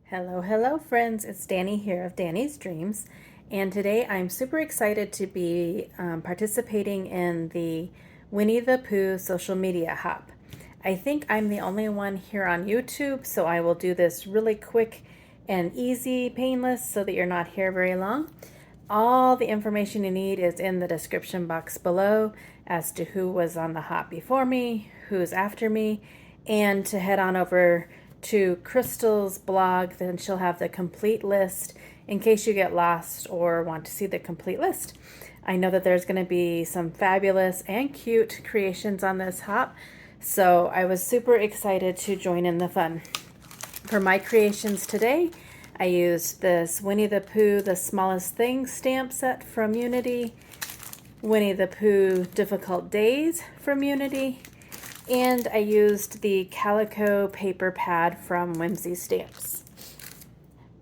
Hello, hello friends, it's Danny here of Danny's Dreams, and today I'm super excited to be participating in the Winnie the Pooh social media hop. I think I'm the only one here on YouTube, so I will do this really quick and easy, painless, so that you're not here very long. All the information you need is in the description box below as to who was on the hop before me, who's after me, and to head on over to Crystal's blog. Then she'll have the complete list in case you get lost or want to see the complete list. I know that there's going to be some fabulous and cute creations on this hop, so I was super excited to join in the fun. For my creations today, I used this Winnie the Pooh The Smallest Thing stamp set from Unity, Winnie the Pooh Difficult Days from Unity, and I used the calico paper pad from Whimsy Stamps.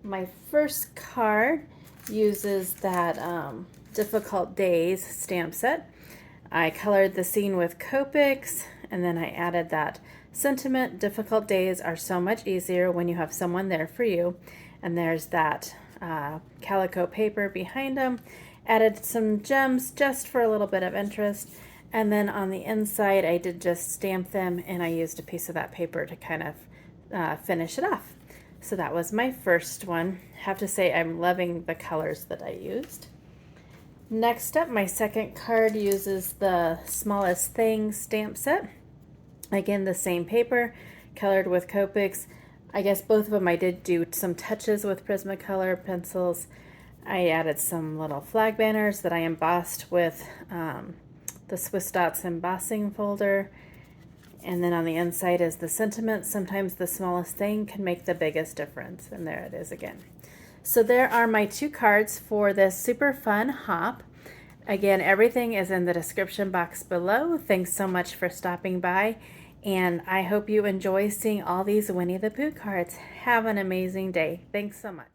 My first card uses that Difficult Days stamp set. I colored the scene with Copics, and then I added that sentiment. Difficult days are so much easier when you have someone there for you. And there's that calico paper behind them. Added some gems just for a little bit of interest. And then on the inside, I did just stamp them, and I used a piece of that paper to kind of finish it off. So that was my first one. I have to say I'm loving the colors that I used. Next up, my second card uses the Smallest Thing stamp set. Again, the same paper, colored with Copics. I guess both of them I did do some touches with Prismacolor pencils. I added some little flag banners that I embossed with the Swiss Dots embossing folder. And then on the inside is the sentiment. Sometimes the smallest thing can make the biggest difference. And there it is again. So there are my two cards for this super fun hop. Again, everything is in the description box below. Thanks so much for stopping by. And I hope you enjoy seeing all these Winnie the Pooh cards. Have an amazing day. Thanks so much.